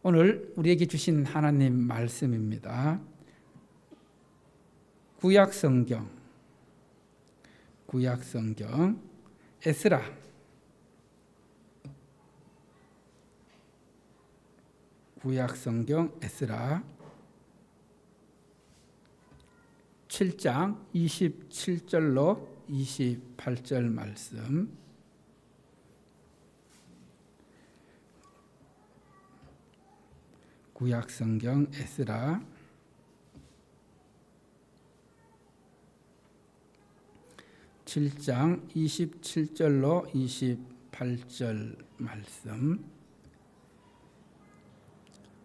오늘 우리에게 주신 하나님 말씀입니다. 구약성경 에스라 7장 27절로 28절 말씀. 구약성경 에스라 7장 27절로 28절 말씀.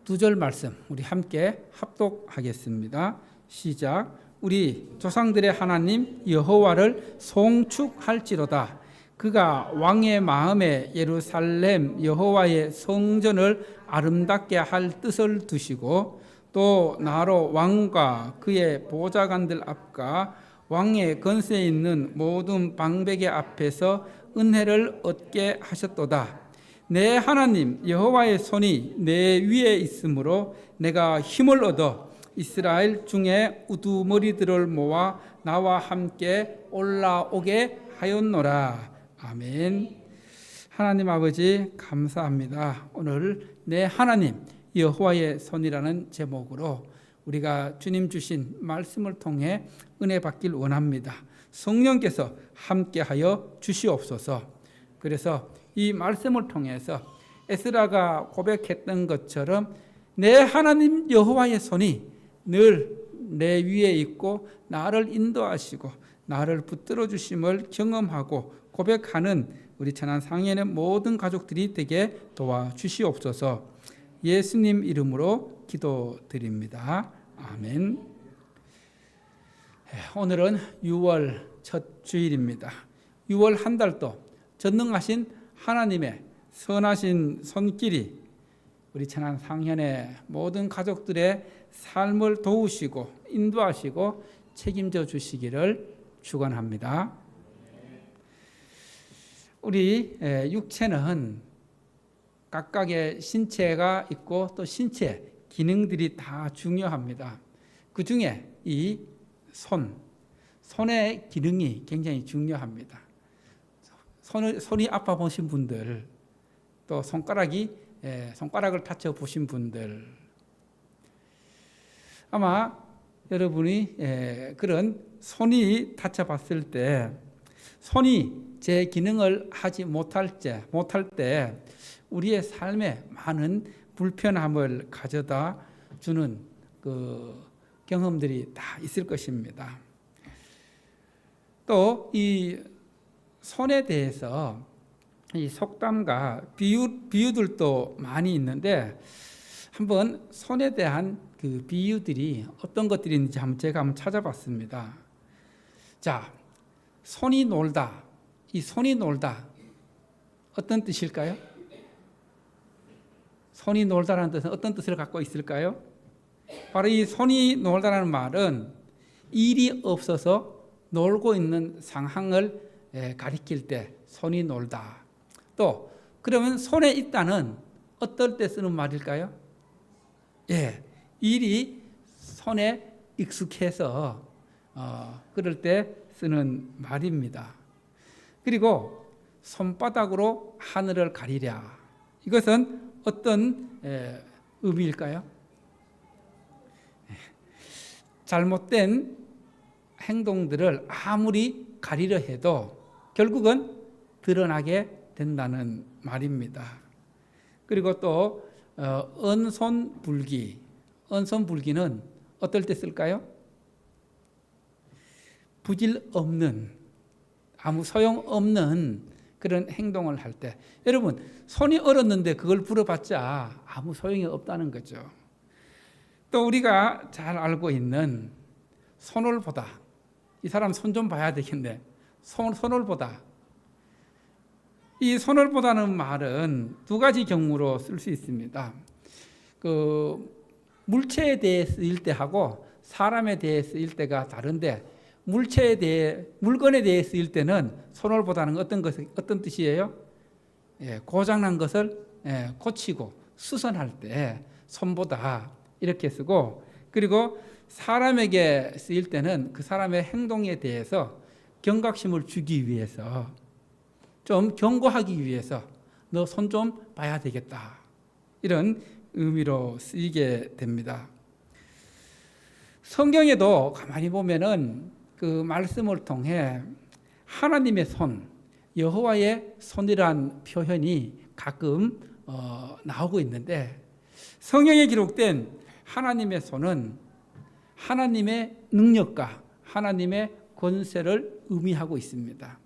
두 절 말씀 우리 함께 합독하겠습니다. 시작. 우리 조상들의 하나님 여호와를 송축할지로다. 그가 왕의 마음에 예루살렘 여호와의 성전을 아름답게 할 뜻을 두시고 또 나로 왕과 그의 보좌관들 앞과 왕의 건세에 있는 모든 방백의 앞에서 은혜를 얻게 하셨도다. 내 하나님 여호와의 손이 내 위에 있으므로 내가 힘을 얻어 이스라엘 중에 우두머리들을 모아 나와 함께 올라오게 하였노라. 아멘. 하나님 아버지 감사합니다. 오늘 내 하나님 여호와의 손이라는 제목으로 우리가 주님 주신 말씀을 통해 은혜 받길 원합니다. 성령께서 함께하여 주시옵소서. 그래서 이 말씀을 통해서 에스라가 고백했던 것처럼 내 하나님 여호와의 손이 늘 내 위에 있고 나를 인도하시고 나를 붙들어 주심을 경험하고 고백하는 우리 천안 상현의 모든 가족들이 되게 도와주시옵소서. 예수님 이름으로 기도드립니다. 아멘. 오늘은 6월 첫 주일입니다. 6월 한 달도 전능하신 하나님의 선하신 손길이 우리 천안 상현의 모든 가족들의 삶을 도우시고 인도하시고 책임져 주시기를 축원합니다. 우리 육체는 각각의 신체가 있고 또 신체 기능들이 다 중요합니다. 그 중에 이 손의 기능이 굉장히 중요합니다. 손이 아파 보신 분들, 또 손가락을 다쳐 보신 분들, 아마 여러분이 그런 손이 다쳐 봤을 때, 손이 제 기능을 하지 못할 때 우리의 삶에 많은 불편함을 가져다 주는 그 경험들이 다 있을 것입니다. 또 이 손에 대해서 이 속담과 비유들도 많이 있는데 한번 손에 대한 그 비유들이 어떤 것들이 있는지 제가 한번 찾아봤습니다. 자, 손이 놀다. 이 손이 놀다 어떤 뜻일까요? 손이 놀다라는 뜻은 어떤 뜻을 갖고 있을까요? 바로 이 손이 놀다라는 말은 일이 없어서 놀고 있는 상황을 가리킬 때 손이 놀다. 또 그러면 손에 있다는 어떨 때 쓰는 말일까요? 일이 손에 익숙해서 그럴 때 쓰는 말입니다. 그리고 손바닥으로 하늘을 가리랴. 이것은 어떤 의미일까요? 잘못된 행동들을 아무리 가리려 해도 결국은 드러나게 된다는 말입니다. 그리고 또 언손불기는 어떨 때 쓸까요? 부질 없는, 아무 소용없는 그런 행동을 할 때, 여러분 손이 얼었는데 그걸 불어봤자 아무 소용이 없다는 거죠. 또 우리가 잘 알고 있는 손을 보다, 이 사람 손 좀 봐야 되겠네. 손을 보다. 이 손을 보다는 말은 두 가지 경우로 쓸 수 있습니다. 그 물체에 대해 쓰일 때하고 사람에 대해 쓰일 때가 다른데, 물건에 대해 쓰일 때는 손을 보다는 어떤 뜻이에요? 고장난 것을 고치고 수선할 때 손보다 이렇게 쓰고, 그리고 사람에게 쓰일 때는 그 사람의 행동에 대해서 경각심을 주기 위해서, 좀 경고하기 위해서 너 손 좀 봐야 되겠다, 이런 의미로 쓰이게 됩니다. 성경에도 가만히 보면은 그 말씀을 통해 하나님의 손, 여호와의 손이란 표현이 가끔 나오고 있는데, 성경에 기록된 하나님의 손은 하나님의 능력과 하나님의 권세를 의미하고 있습니다.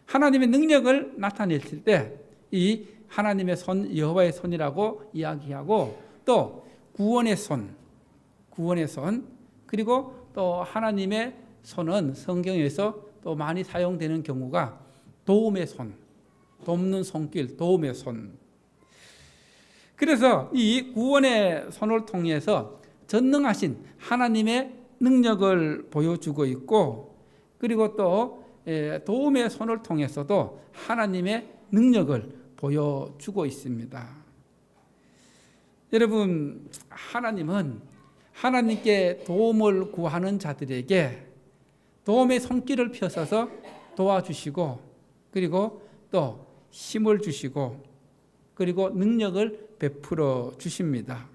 하나님의 능력을 나타냈을 때 이 하나님의 손, 여호와의 손이라고 이야기하고, 또 구원의 손, 그리고 또 하나님의 손은 성경에서 또 많이 사용되는 경우가 도움의 손, 돕는 손길, 도움의 손. 그래서 이 구원의 손을 통해서 전능하신 하나님의 능력을 보여주고 있고, 그리고 또 도움의 손을 통해서도 하나님의 능력을 보여주고 있습니다. 여러분, 하나님은 하나님께 도움을 구하는 자들에게 도움의 손길을 펴서서 도와주시고, 그리고 또 힘을 주시고, 그리고 능력을 베풀어 주십니다.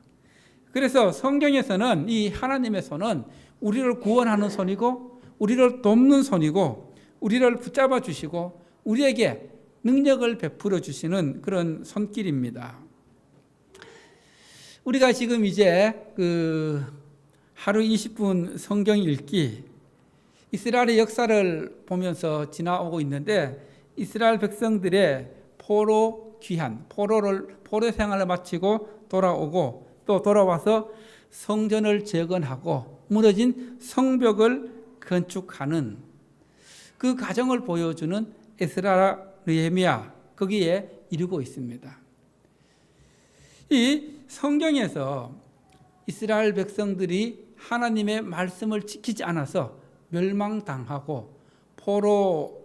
그래서 성경에서는 이 하나님의 손은 우리를 구원하는 손이고, 우리를 돕는 손이고, 우리를 붙잡아 주시고, 우리에게 능력을 베풀어 주시는 그런 손길입니다. 우리가 지금 이제 그 하루 20분 성경 읽기, 이스라엘의 역사를 보면서 지나오고 있는데, 이스라엘 백성들의 포로 귀환, 포로 생활을 마치고 돌아오고, 또 돌아와서 성전을 재건하고 무너진 성벽을 건축하는 그 과정을 보여주는 에스라, 느헤미야, 거기에 이르고 있습니다. 이 성경에서 이스라엘 백성들이 하나님의 말씀을 지키지 않아서 멸망당하고 포로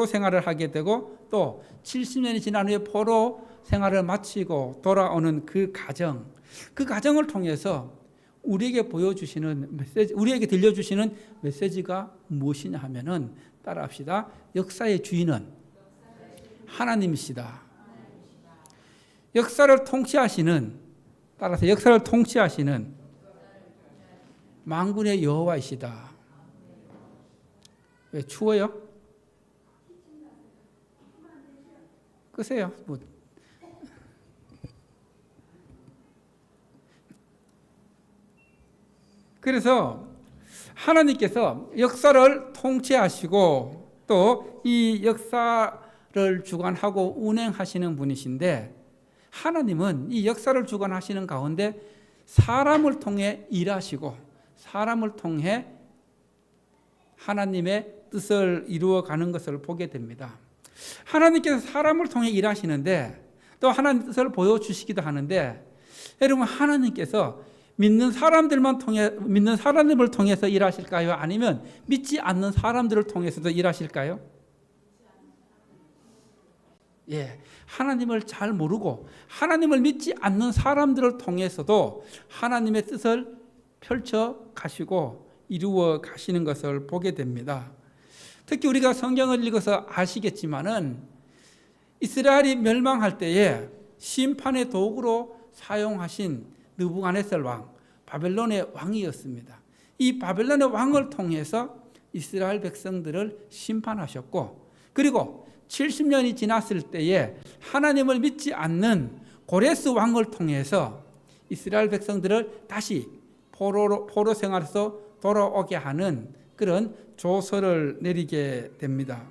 생활을 하게 되고, 또 70년이 지난 후에 포로 생활을 마치고 돌아오는 그 과정을 통해서 우리에게 보여주시는 메시지, 우리에게 들려주시는 메시지가 무엇이냐 하면은, 따라합시다. 역사의 주인은 하나님이시다. 역사를 통치하시는, 따라서 역사를 통치하시는 만군의 여호와이시다. 왜 추워요? 끄세요. 그래서 하나님께서 역사를 통치하시고 또 이 역사를 주관하고 운행하시는 분이신데, 하나님은 이 역사를 주관하시는 가운데 사람을 통해 일하시고, 사람을 통해 하나님의 뜻을 이루어가는 것을 보게 됩니다. 하나님께서 사람을 통해 일하시는데 또 하나님의 뜻을 보여주시기도 하는데, 여러분, 하나님께서 믿는 사람을 통해서 일하실까요? 아니면 믿지 않는 사람들을 통해서도 일하실까요? 예, 하나님을 잘 모르고 하나님을 믿지 않는 사람들을 통해서도 하나님의 뜻을 펼쳐 가시고 이루어 가시는 것을 보게 됩니다. 특히 우리가 성경을 읽어서 아시겠지만은, 이스라엘이 멸망할 때에 심판의 도구로 사용하신 느부갓네살 왕, 바벨론의 왕이었습니다. 이 바벨론의 왕을 통해서 이스라엘 백성들을 심판하셨고, 그리고 70년이 지났을 때에 하나님을 믿지 않는 고레스 왕을 통해서 이스라엘 백성들을 다시 포로 생활에서 돌아오게 하는 그런 조서를 내리게 됩니다.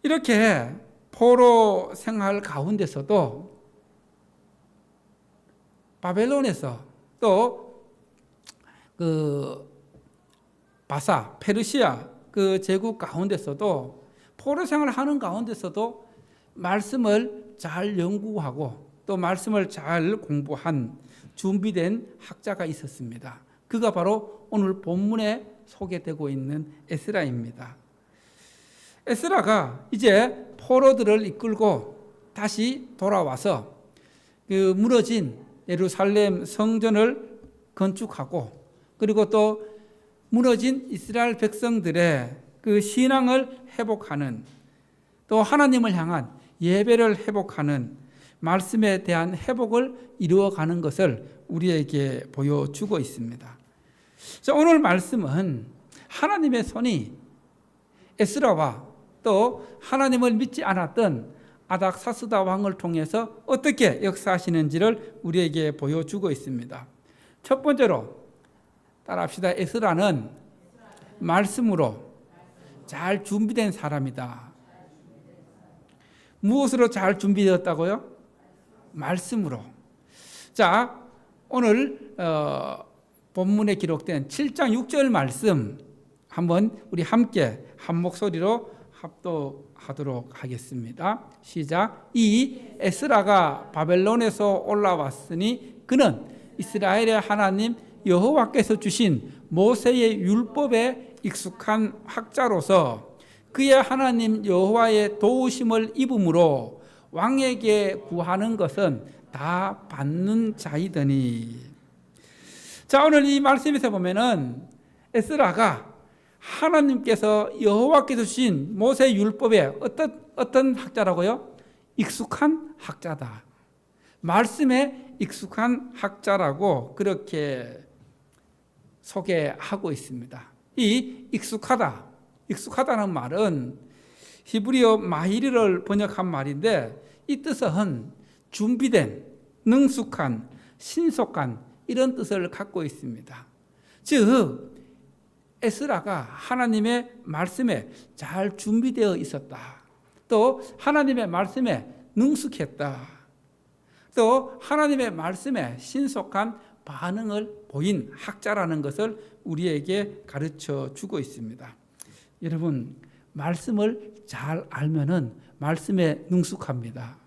이렇게 포로 생활 가운데서도 바벨론에서 또 바사, 페르시아 그 제국 가운데서도 포로 생활을 하는 가운데서도 말씀을 잘 연구하고 또 말씀을 잘 공부한 준비된 학자가 있었습니다. 그가 바로 오늘 본문에 소개되고 있는 에스라입니다. 에스라가 이제 포로들을 이끌고 다시 돌아와서 그 무너진 예루살렘 성전을 건축하고, 그리고 또 무너진 이스라엘 백성들의 그 신앙을 회복하는, 또 하나님을 향한 예배를 회복하는 말씀에 대한 회복을 이루어가는 것을 우리에게 보여주고 있습니다. 자, 오늘 말씀은 하나님의 손이 에스라와 또 하나님을 믿지 않았던 아닥사스다 왕을 통해서 어떻게 역사하시는지를 우리에게 보여주고 있습니다. 첫 번째로 따라합시다. 에스라는 말씀으로 잘 준비된 사람이다. 무엇으로 잘 준비되었다고요? 말씀으로. 자, 오늘 본문에 기록된 7장 6절 말씀 한번 우리 함께 한 목소리로 합독하도록 하겠습니다. 시작. 이 에스라가 바벨론에서 올라왔으니 그는 이스라엘의 하나님 여호와께서 주신 모세의 율법에 익숙한 학자로서 그의 하나님 여호와의 도우심을 입음으로 왕에게 구하는 것은 다 받는 자이더니. 자, 오늘 이 말씀에서 보면은 에스라가 하나님께서 여호와께서 주신 모세 율법에 어떤 학자라고요? 익숙한 학자다. 말씀에 익숙한 학자라고 그렇게 소개하고 있습니다. 이 익숙하다는 말은 히브리어 마히리를 번역한 말인데 이 뜻은 준비된, 능숙한, 신속한 이런 뜻을 갖고 있습니다. 즉 에스라가 하나님의 말씀에 잘 준비되어 있었다. 또 하나님의 말씀에 능숙했다. 또 하나님의 말씀에 신속한 반응을 보인 학자라는 것을 우리에게 가르쳐 주고 있습니다. 여러분, 말씀을 잘 알면은 말씀에 능숙합니다.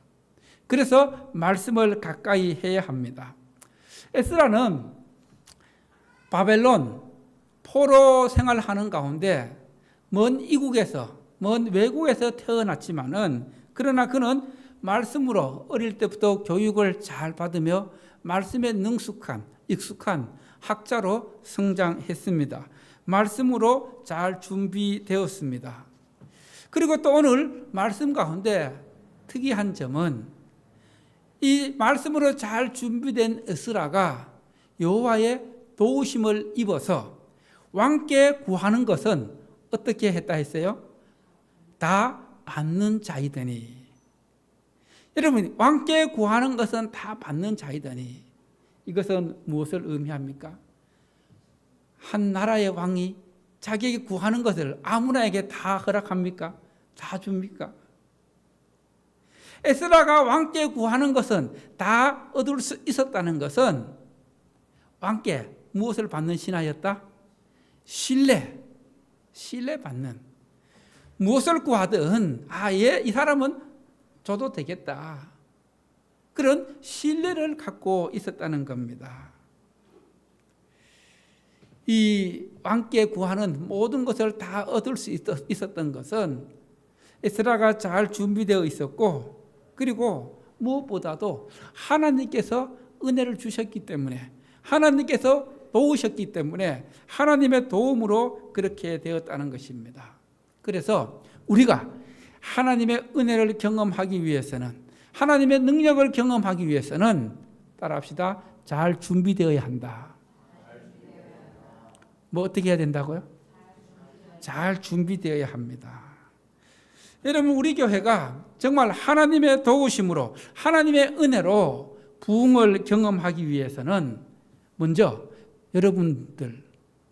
그래서 말씀을 가까이 해야 합니다. 에스라는 바벨론 포로 생활하는 가운데 먼 이국에서, 먼 외국에서 태어났지만은 그러나 그는 말씀으로 어릴 때부터 교육을 잘 받으며 말씀에 능숙한, 익숙한 학자로 성장했습니다. 말씀으로 잘 준비되었습니다. 그리고 또 오늘 말씀 가운데 특이한 점은 이 말씀으로 잘 준비된 에스라가 여호와의 도우심을 입어서 왕께 구하는 것은 어떻게 했다 했어요? 다 받는 자이더니. 여러분, 왕께 구하는 것은 다 받는 자이더니 이것은 무엇을 의미합니까? 한 나라의 왕이 자기에게 구하는 것을 아무나에게 다 허락합니까? 다 줍니까? 에스라가 왕께 구하는 것은 다 얻을 수 있었다는 것은 왕께 무엇을 받는 신하였다? 신뢰받는. 무엇을 구하든 이 사람은 줘도 되겠다. 그런 신뢰를 갖고 있었다는 겁니다. 이 왕께 구하는 모든 것을 다 얻을 수 있었던 것은 에스라가 잘 준비되어 있었고, 그리고 무엇보다도 하나님께서 은혜를 주셨기 때문에, 하나님께서 도우셨기 때문에 하나님의 도움으로 그렇게 되었다는 것입니다. 그래서 우리가 하나님의 은혜를 경험하기 위해서는, 하나님의 능력을 경험하기 위해서는 따라합시다. 잘 준비되어야 한다. 뭐 어떻게 해야 된다고요? 잘 준비되어야 합니다. 여러분, 우리 교회가 정말 하나님의 도우심으로, 하나님의 은혜로 부흥을 경험하기 위해서는 먼저 여러분들,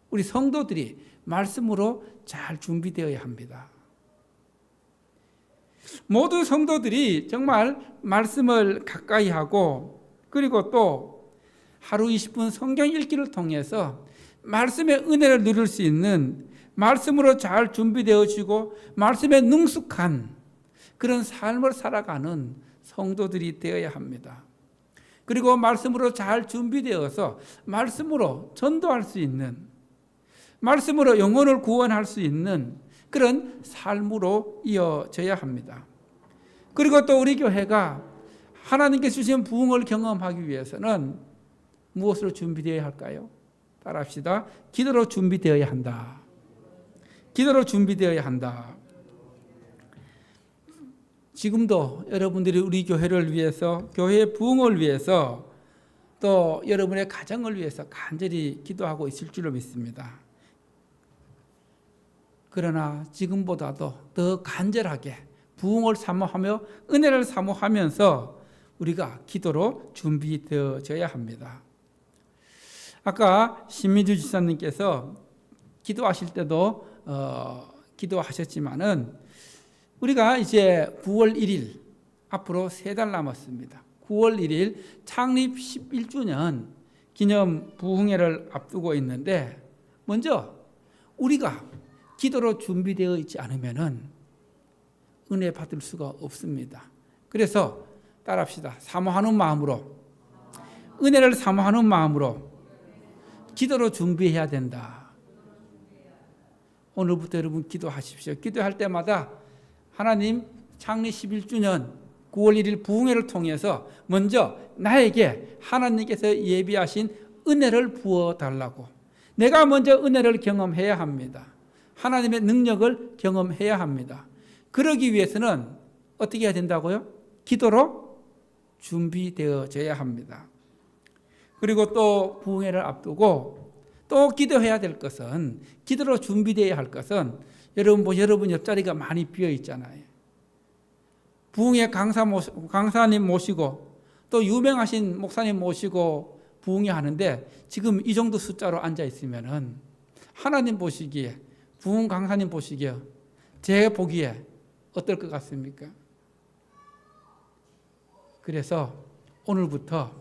우리 성도들이 말씀으로 잘 준비되어야 합니다. 모든 성도들이 정말 말씀을 가까이 하고, 그리고 또 하루 20분 성경 읽기를 통해서 말씀의 은혜를 누릴 수 있는, 말씀으로 잘 준비되어지고 말씀에 능숙한 그런 삶을 살아가는 성도들이 되어야 합니다. 그리고 말씀으로 잘 준비되어서 말씀으로 전도할 수 있는, 말씀으로 영혼을 구원할 수 있는 그런 삶으로 이어져야 합니다. 그리고 또 우리 교회가 하나님께서 주신 부흥을 경험하기 위해서는 무엇으로 준비되어야 할까요? 따라합시다. 기도로 준비되어야 한다. 기도로 준비되어야 한다. 지금도 여러분들이 우리 교회를 위해서, 교회의 부흥을 위해서, 또 여러분의 가정을 위해서 간절히 기도하고 있을 줄로 믿습니다. 그러나 지금보다도 더 간절하게 부흥을 사모하며 은혜를 사모하면서 우리가 기도로 준비되어져야 합니다. 아까 신민주 지사님께서 기도하실 때도 기도하셨지만은 우리가 이제 9월 1일 앞으로 3달 남았습니다. 9월 1일 창립 11주년 기념 부흥회를 앞두고 있는데 먼저 우리가 기도로 준비되어 있지 않으면은 은혜 받을 수가 없습니다. 그래서 따라합시다. 사모하는 마음으로, 은혜를 사모하는 마음으로 기도로 준비해야 된다. 오늘부터 여러분 기도하십시오. 기도할 때마다 하나님 창립 11주년 9월 1일 부흥회를 통해서 먼저 나에게 하나님께서 예비하신 은혜를 부어달라고, 내가 먼저 은혜를 경험해야 합니다. 하나님의 능력을 경험해야 합니다. 그러기 위해서는 어떻게 해야 된다고요? 기도로 준비되어져야 합니다. 그리고 또 부흥회를 앞두고 또 기도해야 될 것은, 기도로 준비되어야 할 것은, 여러분 옆자리가 많이 비어 있잖아요. 부흥회 강사님 모시고 또 유명하신 목사님 모시고 부흥회 하는데 지금 이 정도 숫자로 앉아 있으면은 하나님 보시기에, 부흥 강사님 보시기에, 제 보기에 어떨 것 같습니까? 그래서 오늘부터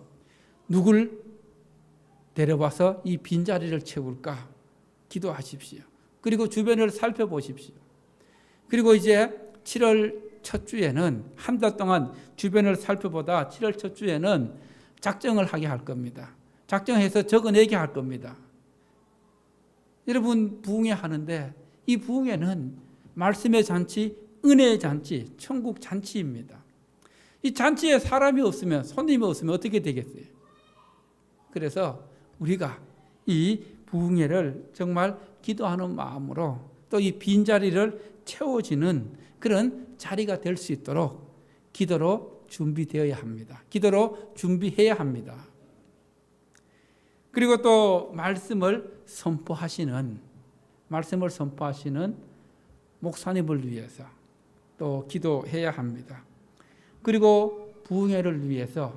누굴 데려와서 이 빈자리를 채울까 기도하십시오. 그리고 주변을 살펴보십시오. 그리고 이제 7월 첫 주에는, 한 달 동안 주변을 살펴보다 7월 첫 주에는 작정을 하게 할 겁니다. 작정해서 적어내게 할 겁니다. 여러분 부흥회 하는데 이 부흥회는 말씀의 잔치, 은혜의 잔치, 천국 잔치입니다. 이 잔치에 사람이 없으면, 손님이 없으면 어떻게 되겠어요? 그래서 우리가 이 부흥회를 정말 기도하는 마음으로 또 이 빈자리를 채워지는 그런 자리가 될 수 있도록 기도로 준비되어야 합니다. 기도로 준비해야 합니다. 그리고 또 말씀을 선포하시는 목사님을 위해서 또 기도해야 합니다. 그리고 부흥회를 위해서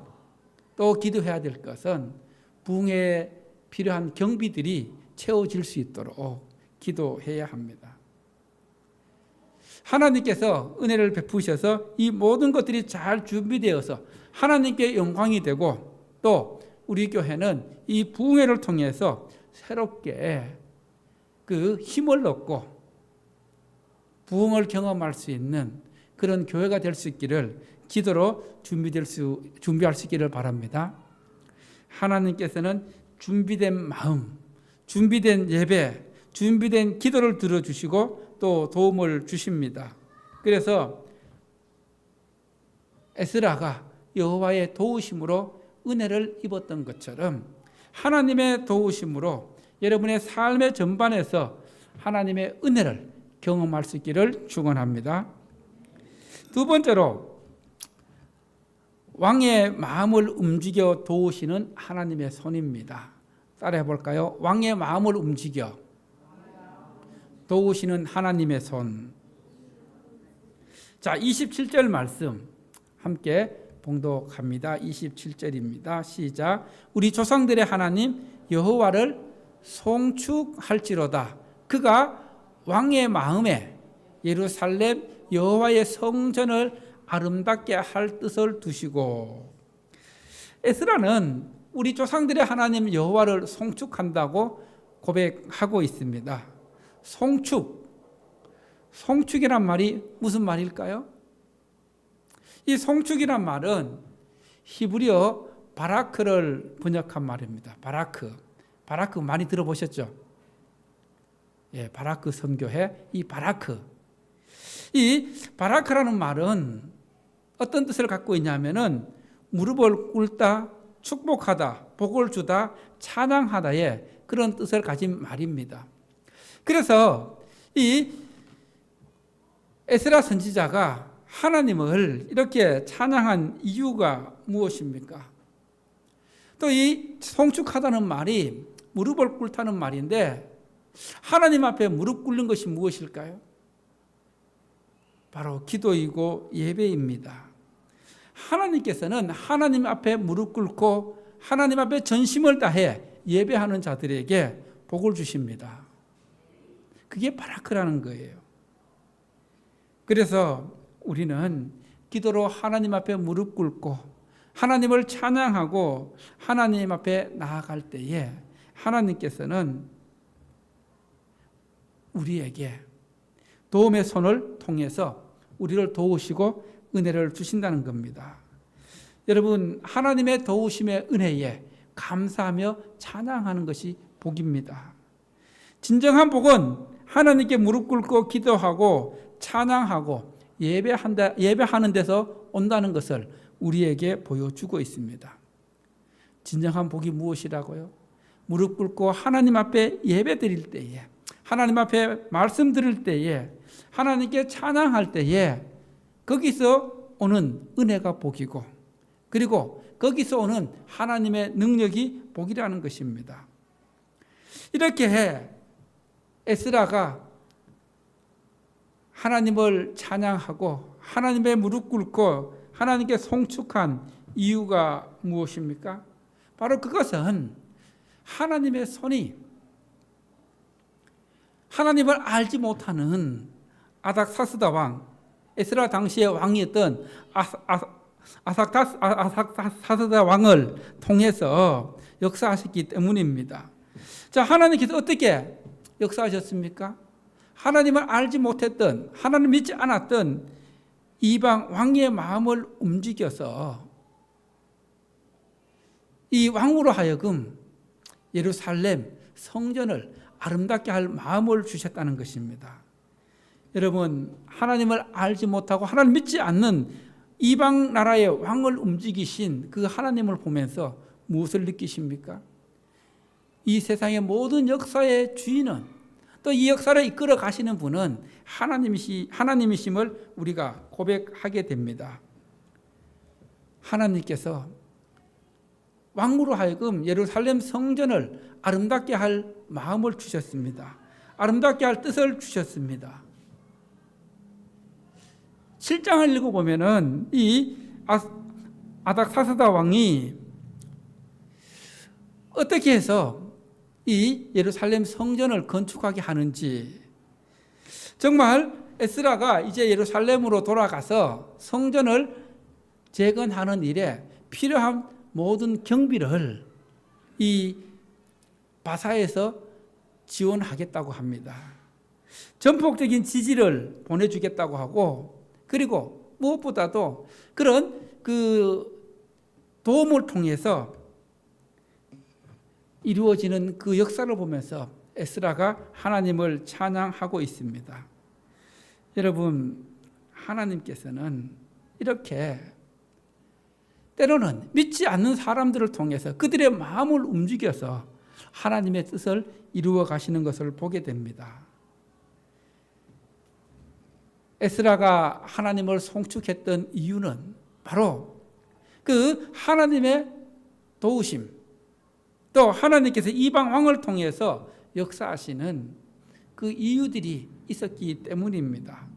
또 기도해야 될 것은 부흥회에 필요한 경비들이 채워질 수 있도록 기도해야 합니다. 하나님께서 은혜를 베푸셔서 이 모든 것들이 잘 준비되어서 하나님께 영광이 되고, 또 우리 교회는 이 부흥회를 통해서 새롭게 그 힘을 얻고 부흥을 경험할 수 있는 그런 교회가 될 수 있기를 기도로 준비할 수 있기를 바랍니다. 하나님께서는 준비된 마음, 준비된 예배, 준비된 기도를 들어주시고 또 도움을 주십니다. 그래서 에스라가 여호와의 도우심으로 은혜를 입었던 것처럼 하나님의 도우심으로 여러분의 삶의 전반에서 하나님의 은혜를 경험할 수 있기를 축원합니다. 두 번째로, 왕의 마음을 움직여 도우시는 하나님의 손입니다. 따라해 볼까요? 왕의 마음을 움직여 도우시는 하나님의 손. 자, 27절 말씀 함께 봉독합니다. 27절입니다. 시작. 우리 조상들의 하나님 여호와를 송축할지로다. 그가 왕의 마음에 예루살렘 여호와의 성전을 아름답게 할 뜻을 두시고. 에스라는 우리 조상들의 하나님 여호와를 송축한다고 고백하고 있습니다. 송축이란 말이 무슨 말일까요? 이 송축이란 말은 히브리어 바라크를 번역한 말입니다. 바라크 많이 들어보셨죠? 예, 바라크 선교회, 이 바라크라는 말은 어떤 뜻을 갖고 있냐면은 무릎을 꿇다, 축복하다, 복을 주다, 찬양하다의 그런 뜻을 가진 말입니다. 그래서 이 에스라 선지자가 하나님을 이렇게 찬양한 이유가 무엇입니까? 또 이 송축하다는 말이 무릎을 꿇다는 말인데 하나님 앞에 무릎 꿇는 것이 무엇일까요? 바로 기도이고 예배입니다. 하나님께서는 하나님 앞에 무릎 꿇고 하나님 앞에 전심을 다해 예배하는 자들에게 복을 주십니다. 그게 바라크라는 거예요. 그래서 우리는 기도로 하나님 앞에 무릎 꿇고 하나님을 찬양하고 하나님 앞에 나아갈 때에 하나님께서는 우리에게 도움의 손을 통해서 우리를 도우시고 은혜를 주신다는 겁니다. 여러분, 하나님의 도우심의 은혜에 감사하며 찬양하는 것이 복입니다. 진정한 복은 하나님께 무릎 꿇고 기도하고 찬양하고 예배하는 데서 온다는 것을 우리에게 보여주고 있습니다. 진정한 복이 무엇이라고요? 무릎 꿇고 하나님 앞에 예배 드릴 때에, 하나님 앞에 말씀 들을 때에, 하나님께 찬양할 때에 거기서 오는 은혜가 복이고, 그리고 거기서 오는 하나님의 능력이 복이라는 것입니다. 이렇게 에스라가 하나님을 찬양하고 하나님의 무릎 꿇고 하나님께 송축한 이유가 무엇입니까? 바로 그것은 하나님의 손이 하나님을 알지 못하는 아닥사스다 왕, 에스라 당시의 왕이었던 아삭사스다 왕을 통해서 역사하셨기 때문입니다. 자, 하나님께서 어떻게 역사하셨습니까? 하나님을 알지 못했던, 하나님 믿지 않았던 이방 왕의 마음을 움직여서 이 왕으로 하여금 예루살렘 성전을 아름답게 할 마음을 주셨다는 것입니다. 여러분, 하나님을 알지 못하고 하나님 믿지 않는 이방 나라의 왕을 움직이신 그 하나님을 보면서 무엇을 느끼십니까? 이 세상의 모든 역사의 주인은, 또 이 역사를 이끌어 가시는 분은 하나님이심을 우리가 고백하게 됩니다. 하나님께서 왕으로 하여금 예루살렘 성전을 아름답게 할 마음을 주셨습니다. 아름답게 할 뜻을 주셨습니다. 7장을 읽어보면은 이 아닥사스다 왕이 어떻게 해서 이 예루살렘 성전을 건축하게 하는지, 정말 에스라가 이제 예루살렘으로 돌아가서 성전을 재건하는 일에 필요한 모든 경비를 이 바사에서 지원하겠다고 합니다. 전폭적인 지지를 보내주겠다고 하고, 그리고 무엇보다도 그런 도움을 통해서 이루어지는 그 역사를 보면서 에스라가 하나님을 찬양하고 있습니다. 여러분, 하나님께서는 이렇게 때로는 믿지 않는 사람들을 통해서 그들의 마음을 움직여서 하나님의 뜻을 이루어 가시는 것을 보게 됩니다. 에스라가 하나님을 송축했던 이유는 바로 그 하나님의 도우심, 또 하나님께서 이방 왕을 통해서 역사하시는 그 이유들이 있었기 때문입니다.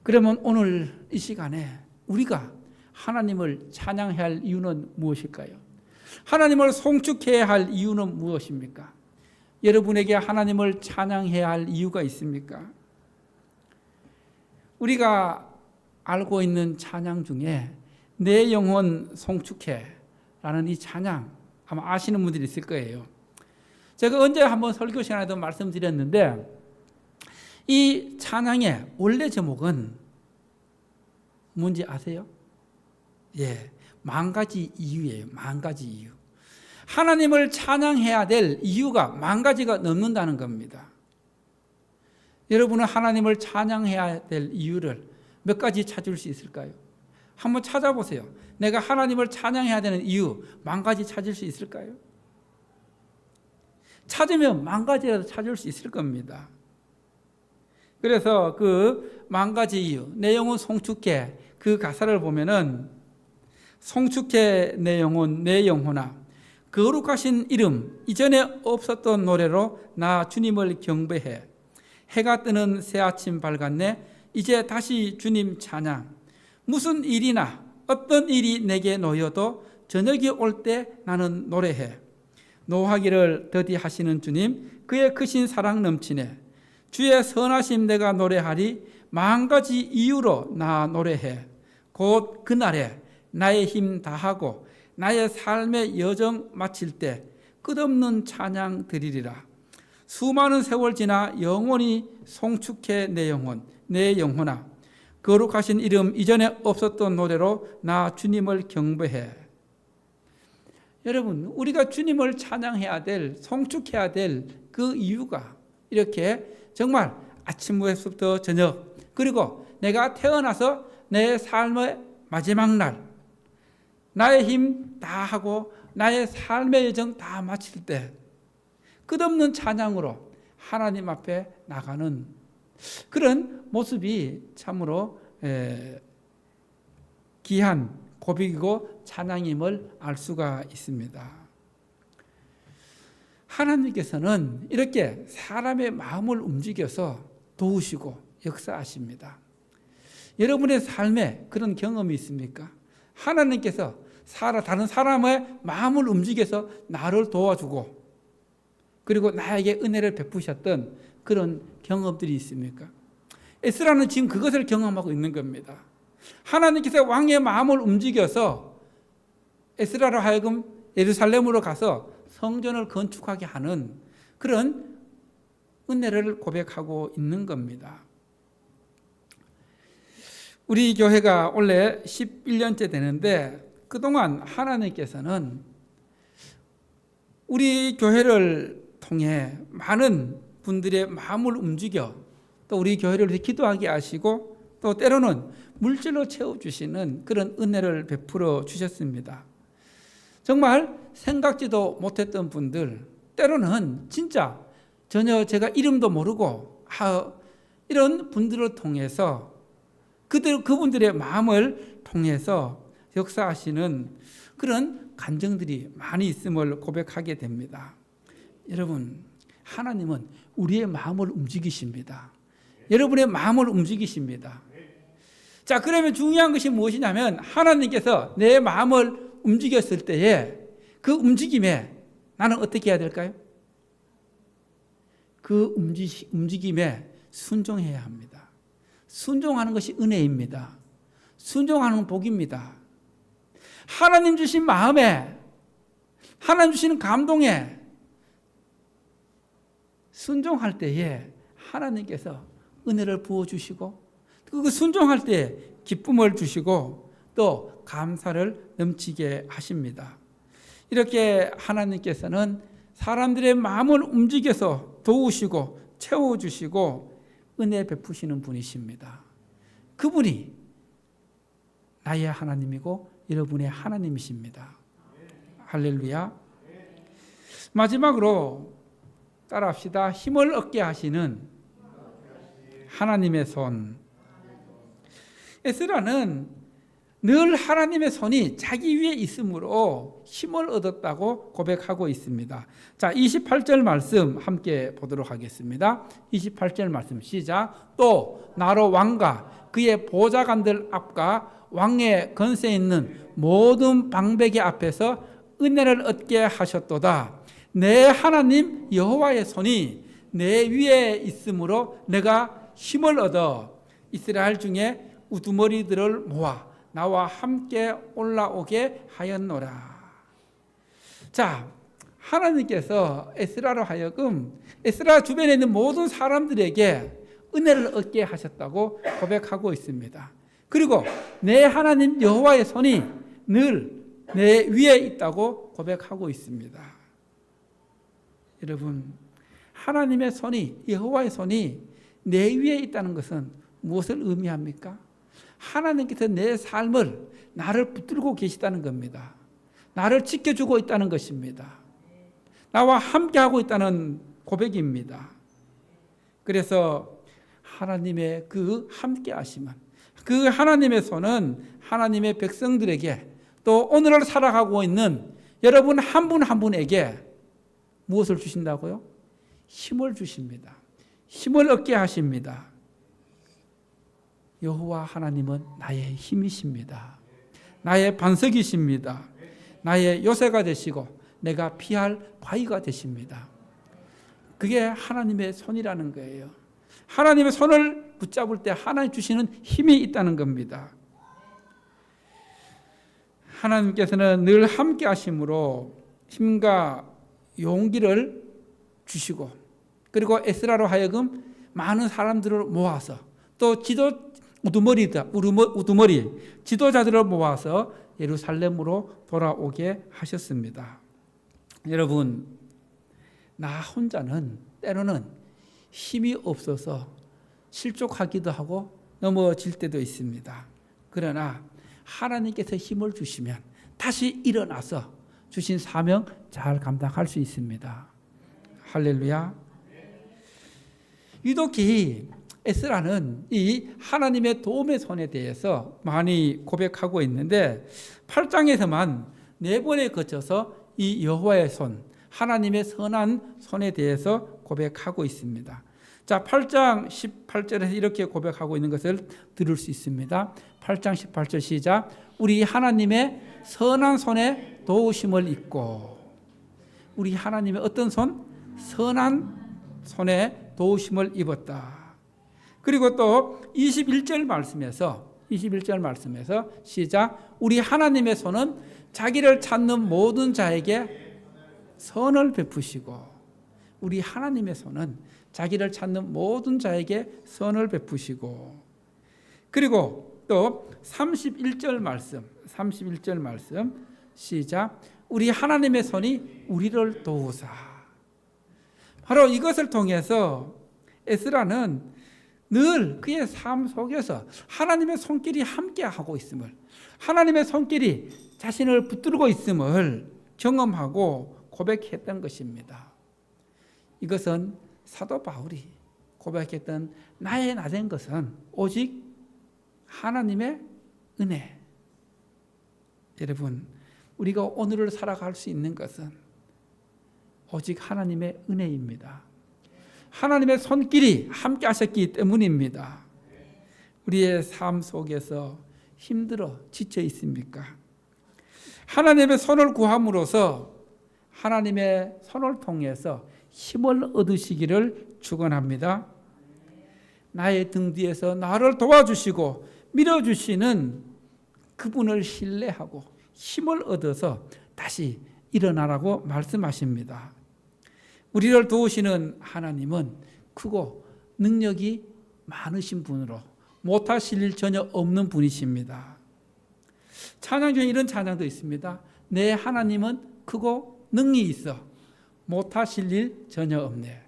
그러면 오늘 이 시간에 우리가 하나님을 찬양해야 할 이유는 무엇일까요? 하나님을 송축해야 할 이유는 무엇입니까? 여러분에게 하나님을 찬양해야 할 이유가 있습니까? 우리가 알고 있는 찬양 중에 내 영혼 송축해 라는 이 찬양 아마 아시는 분들이 있을 거예요. 제가 언제 한번 설교 시간에도 말씀드렸는데 이 찬양의 원래 제목은 뭔지 아세요? 예, 10,000가지 이유예요. 10,000가지 이유. 하나님을 찬양해야 될 이유가 10,000가지가 넘는다는 겁니다. 여러분은 하나님을 찬양해야 될 이유를 몇 가지 찾을 수 있을까요? 한번 찾아보세요. 내가 하나님을 찬양해야 되는 이유 만 가지 찾을 수 있을까요? 찾으면 만 가지라도 찾을 수 있을 겁니다. 그래서 그 만 가지 이유, 내 영혼 송축해, 그 가사를 보면은 송축해 내 영혼 내 영혼아, 거룩하신 이름 이전에 없었던 노래로 나 주님을 경배해. 해가 뜨는 새 아침 밝았네. 이제 다시 주님 찬양. 무슨 일이나 어떤 일이 내게 놓여도 저녁이 올 때 나는 노래해. 노하기를 더디하시는 주님, 그의 크신 사랑 넘치네. 주의 선하심 내가 노래하리. 만 가지 이유로 나 노래해. 곧 그날에 나의 힘 다하고 나의 삶의 여정 마칠 때 끝없는 찬양 드리리라. 수많은 세월 지나 영원히 송축해 내 영혼 내 영혼아, 거룩하신 이름 이전에 없었던 노래로 나 주님을 경배해. 여러분, 우리가 주님을 찬양해야 될, 송축해야 될 그 이유가 이렇게 정말 아침부터 저녁, 그리고 내가 태어나서 내 삶의 마지막 날, 나의 힘 다 하고 나의 삶의 여정 다 마칠 때 끝없는 찬양으로 하나님 앞에 나가는 그런 모습이 참으로 귀한 고백이고 찬양임을 알 수가 있습니다. 하나님께서는 이렇게 사람의 마음을 움직여서 도우시고 역사하십니다. 여러분의 삶에 그런 경험이 있습니까? 하나님께서 다른 사람의 마음을 움직여서 나를 도와주고 그리고 나에게 은혜를 베푸셨던 그런 경험들이 있습니까? 에스라는 지금 그것을 경험하고 있는 겁니다. 하나님께서 왕의 마음을 움직여서 에스라로 하여금 예루살렘으로 가서 성전을 건축하게 하는 그런 은혜를 고백하고 있는 겁니다. 우리 교회가 원래 11년째 되는데 그동안 하나님께서는 우리 교회를 통해 많은 분들의 마음을 움직여 또 우리 교회를 위해 기도하게 하시고 또 때로는 물질로 채워주시는 그런 은혜를 베풀어 주셨습니다. 정말 생각지도 못했던 분들, 때로는 진짜 전혀 제가 이름도 모르고 이런 분들을 통해서 그분들의 마음을 통해서 역사하시는 그런 간증들이 많이 있음을 고백하게 됩니다. 여러분, 하나님은 우리의 마음을 움직이십니다. 여러분의 마음을 움직이십니다. 자, 그러면 중요한 것이 무엇이냐면 하나님께서 내 마음을 움직였을 때에 그 움직임에 나는 어떻게 해야 될까요? 그 움직임에 순종해야 합니다. 순종하는 것이 은혜입니다. 순종하는 건 복입니다. 하나님 주신 마음에, 하나님 주시는 감동에 순종할 때에 하나님께서 은혜를 부어주시고 그 순종할 때 기쁨을 주시고 또 감사를 넘치게 하십니다. 이렇게 하나님께서는 사람들의 마음을 움직여서 도우시고 채워주시고 은혜 베푸시는 분이십니다. 그분이 나의 하나님이고 여러분의 하나님이십니다. 할렐루야. 마지막으로 따라합시다. 힘을 얻게 하시는 하나님의 손. 에스라는 늘 하나님의 손이 자기 위에 있으므로 힘을 얻었다고 고백하고 있습니다. 자, 28절 말씀 함께 보도록 하겠습니다. 28절 말씀 시작. 또 나로 왕과 그의 보좌관들 앞과 왕의 권세 있는 모든 방백의 앞에서 은혜를 얻게 하셨도다. 내 하나님 여호와의 손이 내 위에 있으므로 내가 힘을 얻어 이스라엘 중에 우두머리들을 모아 나와 함께 올라오게 하였노라. 자, 하나님께서 에스라로 하여금 에스라 주변에 있는 모든 사람들에게 은혜를 얻게 하셨다고 고백하고 있습니다. 그리고 내 하나님 여호와의 손이 늘 내 위에 있다고 고백하고 있습니다. 여러분, 하나님의 손이, 여호와의 손이 내 위에 있다는 것은 무엇을 의미합니까? 하나님께서 내 삶을 나를 붙들고 계시다는 겁니다. 나를 지켜주고 있다는 것입니다. 나와 함께하고 있다는 고백입니다. 그래서 하나님의 그 함께하심은, 그 하나님의 손은 하나님의 백성들에게, 또 오늘을 살아가고 있는 여러분 한 분 한 분에게 무엇을 주신다고요? 힘을 주십니다. 힘을 얻게 하십니다. 여호와 하나님은 나의 힘이십니다. 나의 반석이십니다. 나의 요새가 되시고 내가 피할 바위가 되십니다. 그게 하나님의 손이라는 거예요. 하나님의 손을 붙잡을 때 하나님 주시는 힘이 있다는 겁니다. 하나님께서는 늘 함께 하심으로 힘과 용기를 주시고, 그리고 에스라로 하여금 많은 사람들을 모아서, 또 우두머리 지도자들을 모아서 예루살렘으로 돌아오게 하셨습니다. 여러분, 나 혼자는 때로는 힘이 없어서 실족하기도 하고 넘어질 때도 있습니다. 그러나 하나님께서 힘을 주시면 다시 일어나서 주신 사명 잘 감당할 수 있습니다. 할렐루야. 유독히 에스라는 이 하나님의 도움의 손에 대해서 많이 고백하고 있는데 8장에서만 4번에 거쳐서 이 여호와의 손, 하나님의 선한 손에 대해서 고백하고 있습니다. 자, 8장 18절에서 이렇게 고백하고 있는 것을 들을 수 있습니다. 8장 18절 시작. 우리 하나님의 선한 손에 도우심을 입고. 우리 하나님의 어떤 손? 선한 손에 도우심을 입었다. 그리고 또 21절 말씀에서 시작. 우리 하나님의 손은 자기를 찾는 모든 자에게 선을 베푸시고. 우리 하나님의 손은 자기를 찾는 모든 자에게 선을 베푸시고. 그리고 또 31절 말씀 시작. 우리 하나님의 손이 우리를 도우사. 바로 이것을 통해서 에스라는 늘 그의 삶 속에서 하나님의 손길이 함께하고 있음을, 하나님의 손길이 자신을 붙들고 있음을 경험하고 고백했던 것입니다. 이것은 사도 바울이 고백했던 나의 나 된 것은 오직 하나님의 은혜. 여러분, 우리가 오늘을 살아갈 수 있는 것은 오직 하나님의 은혜입니다. 하나님의 손길이 함께 하셨기 때문입니다. 우리의 삶 속에서 힘들어 지쳐 있습니까? 하나님의 손을 구함으로써 하나님의 손을 통해서 힘을 얻으시기를 축원합니다. 나의 등 뒤에서 나를 도와주시고 밀어주시는 그분을 신뢰하고 힘을 얻어서 다시 일어나라고 말씀하십니다. 우리를 도우시는 하나님은 크고 능력이 많으신 분으로 못하실 일 전혀 없는 분이십니다. 찬양 중에 이런 찬양도 있습니다. 내 하나님은 크고 능히 있어 못하실 일 전혀 없네.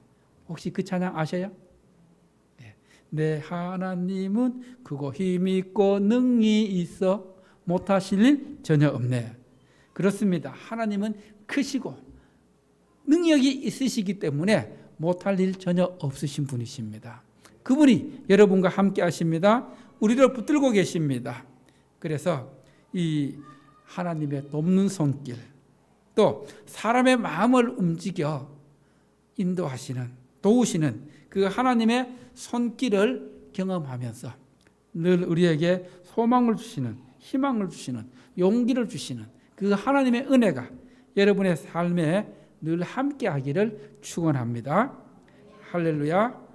혹시 그 찬양 아셔요? 네. 내 하나님은 크고 힘있고 능히 있어 못하실 일 전혀 없네. 그렇습니다. 하나님은 크시고 능력이 있으시기 때문에 못할 일 전혀 없으신 분이십니다. 그분이 여러분과 함께 하십니다. 우리를 붙들고 계십니다. 그래서 이 하나님의 돕는 손길, 또 사람의 마음을 움직여 인도하시는, 도우시는 그 하나님의 손길을 경험하면서 늘 우리에게 소망을 주시는, 희망을 주시는, 용기를 주시는 그 하나님의 은혜가 여러분의 삶에 늘 함께 하기를 축원합니다. 할렐루야.